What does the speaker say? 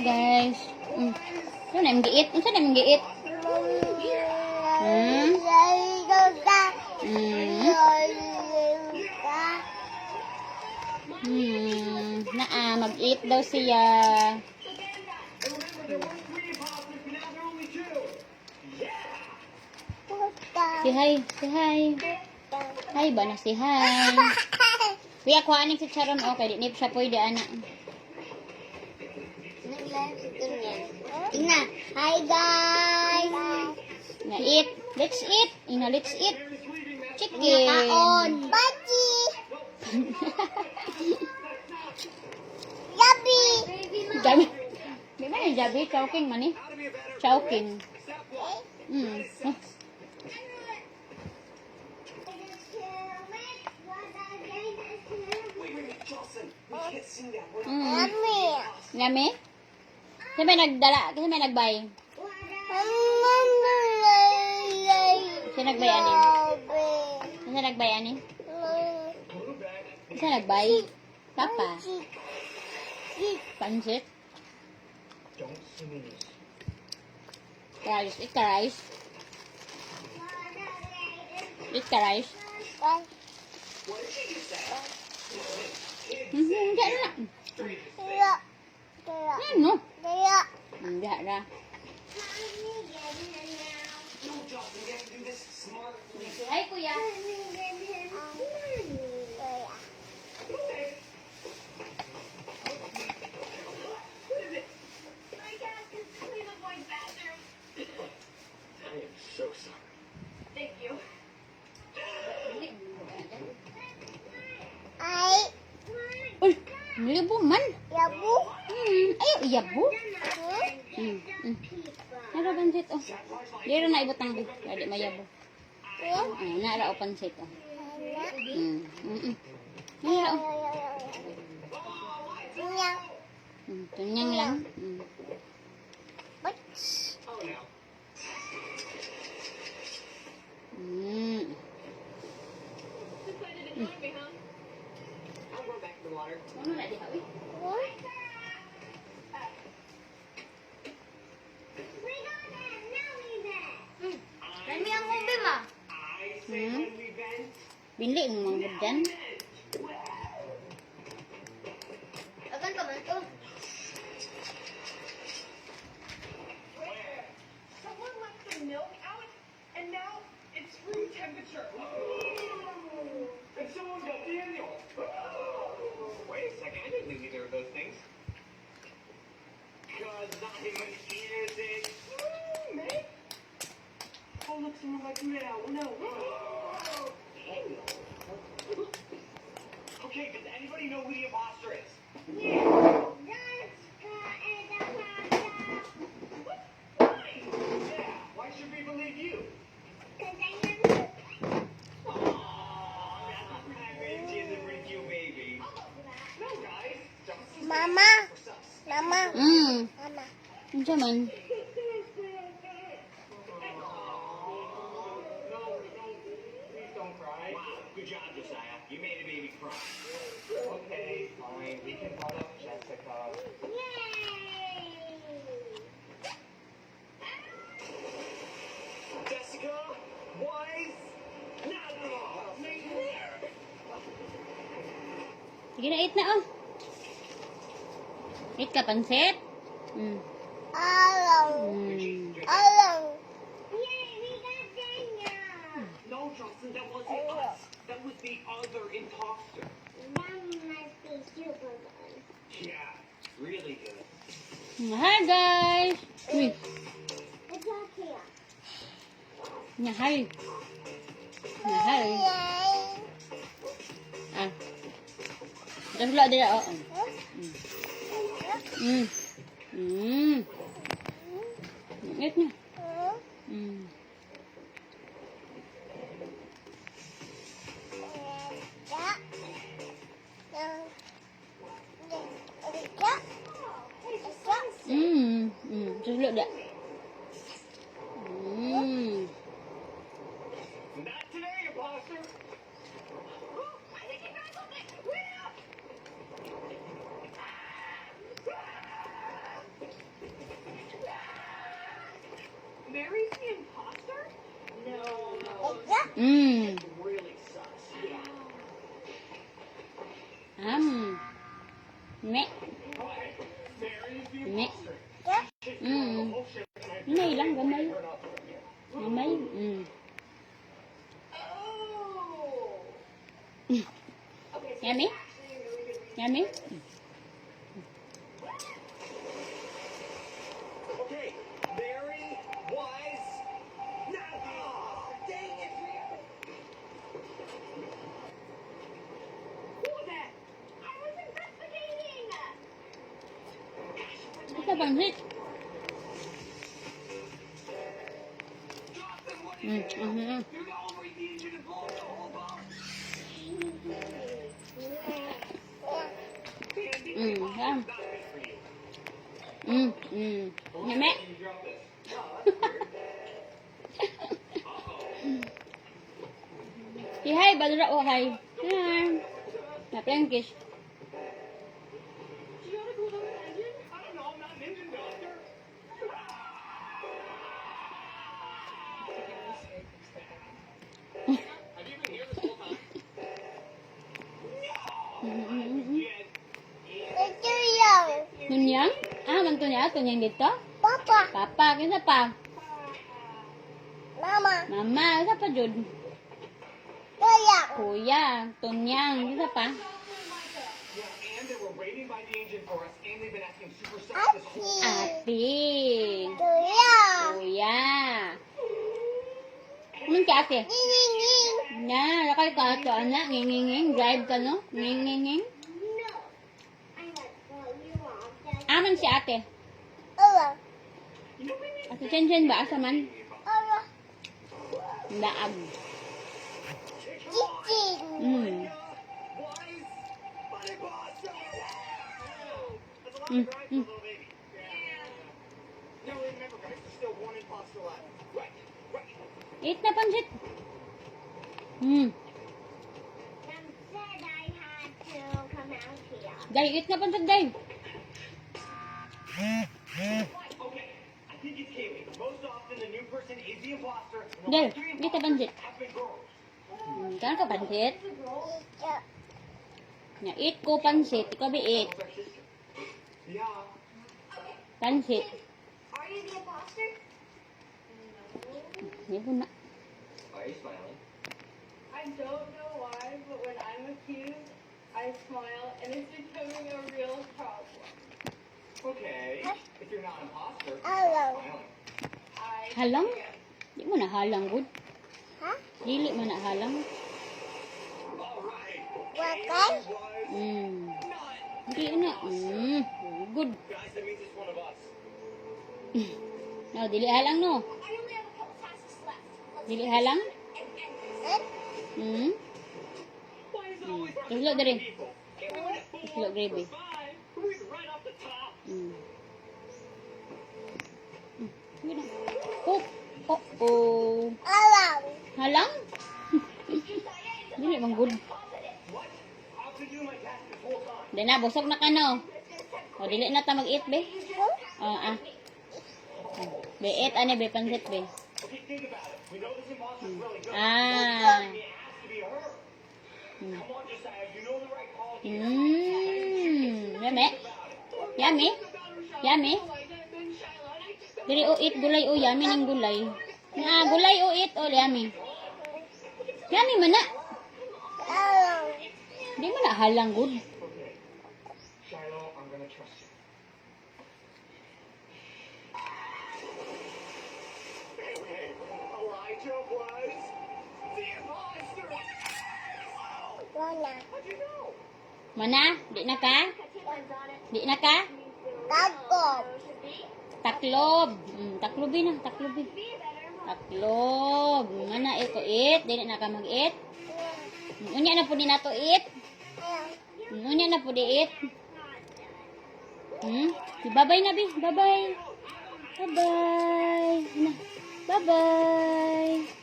guys. Ito na yung giit. Ito na yung giit. Mag-eat daw siya. Si hi. Si hi. Hi ba na si hi. Kuya, kuha si Charon. Okay, di siya pwede, anak. Ina, hi guys. Na eat. Let's eat. Ina, let's eat. Chicken. Kaon. Baji. Yabi. Jabi. Di ba yung jabi? Chowking man eh. Chowking. Yummy. Yummy? Kasi may nagdala. Kasi may nagbay. Kasi nagbay ani. Kasi nagbay ani. Kasi nagbay. Papa. Pansit. Rice. Eat ka rice. Eat ka rice. Hindi na. Ano? Hindi na. Ay, kuya. Uy, nilibo man. Yabu. Ayaw, iyabu. Nara pansit, oh. Dito na ibutang di. Ladi mayabu. Nara o pansit, oh. Nara, oh. Tunyang lang. Ano na di hawi? Rami ang ube ma. Bili mo mga dyan. Akan ka man to. Someone left the milk out, and now it's room temperature. And someone got Daniel. Wait a second, I didn't do either of those things. Cause I'm an innocent man. Oh, look, someone got you now. No. Daniel. Okay, does anybody know who the imposter is? Yeah, why should we believe you? Mama. Mama. Mama. Ano siya man? Please don't cry. Wow, good job, Josiah. You made a baby cry. Okay, fine. We can call up Jessica. Jessica, wise? Not at all. Sige na, eat na, oh. Eat ka, pansit? Alang. Alang. No, Johnson, that wasn't us. That was the other imposter. Yeah, really good. Hi, guys! Uy, hi. Hi. Terus dia, oh. Eat na. Terus dia. Not today, imposter. Yummy? Yummy? Okay, very wise. Now, dang it, Rio. What was that? I was investigating. Ito pansit. Johnson, what Mm. is it? Mhm. You know we need you to blow the whole boat. Candy, Mm, box is yeah. not good for you. Yummy? You drop this. Oh, that's weird. Si hi, badura o hi. Hi. Na Frankish. Do you want to go on an engine? I don't know. I'm not an engine doctor. Have you been here this whole time? Yes. Ito yan. Tunyang? Ah, man tunyang? Tunyang dito? Papa. Papa, kinsa pa? Mama. Mama, kinsa pa jud? Kuya. Kuya, tunyang, kinsa pa? Yeah, and they were waiting by the engine for us, and they've been acting super sus this whole time. Ate. Kuya. Kuya. Anong ka ate? Nginginging. Na, lakay ka ato, anak. Nginginging. Drive ka, no? Nginginging. Aman si ate. Ala. Ate Chen ba? Asa man? Ala. Daag. Chiching. Mm. Wise, buddy boss. That's a lot Mm, of drive for a mm. little baby. Yeah. Now remember, guys, there's still one imposter left. Right, right. Eat na pansit. Hmm. Mom said I had to come out here. Day, eat na pansit, day. Okay, I think it's Kaylee. Most often, the new person is the imposter, and the Day, last three eat na imposters pansit. have been girls. Kano ka pansit? Ito. Na, eat ko pansit. Ikaw ba eat? What's our sister? Yeah. Pansit. Are you the imposter? Hindi ko na. Why are you smiling? I don't know why, but when I'm accused, I smile, and it's becoming a real problem. Okay, if you're not an imposter, Hello. smiling. I Halang? Di mo na halang, good. Ha? Dili mo na halang. All right. Wakay? Was Hmm. not. Hindi na. Hmm. Good. Guys, that means it's one of us. No, dili halang, no? I only have a couple tasks left. Dili halang? Eh? Hmm. Why is it always us Tulog na rin. people? Can't we win at four Tulog gravy. or five? We're right off the top. Hmm. Sige na. Oh. Oh, oh. Alam. Halang? Dili bang good. What? How could you do my task this whole time? Di na, busog na ka, no? O, dili na ta mag-eat, be. Be, eat, ane, be, pansit, be. Okay, think about it. We know this imposter's really good. Ah. It has to be her. Hmm. Come on, Josiah. You know the right call here. Yummy. Yummy. Yummy. Dili, o, eat, gulay, o, yummy ng gulay. Ah, gulay, o, eat, o, yummy. Yummy man na. Alam. Di mo na halang good. Okay. Shiloh, I'm gonna trust you. Hey, Elijah was the imposter. Wala. How'd you know? Mana? Di na ka? Di na ka? Takob. Taklob. Taklobi na, taklobi. Taklob. Mana, ito, eat. Dili na ka mag-eat. Unya na po din na to eat. Alam. Unya na po di eat. Bye-bye na, Bi. Bye-bye. Bye-bye. Na. Bye-bye.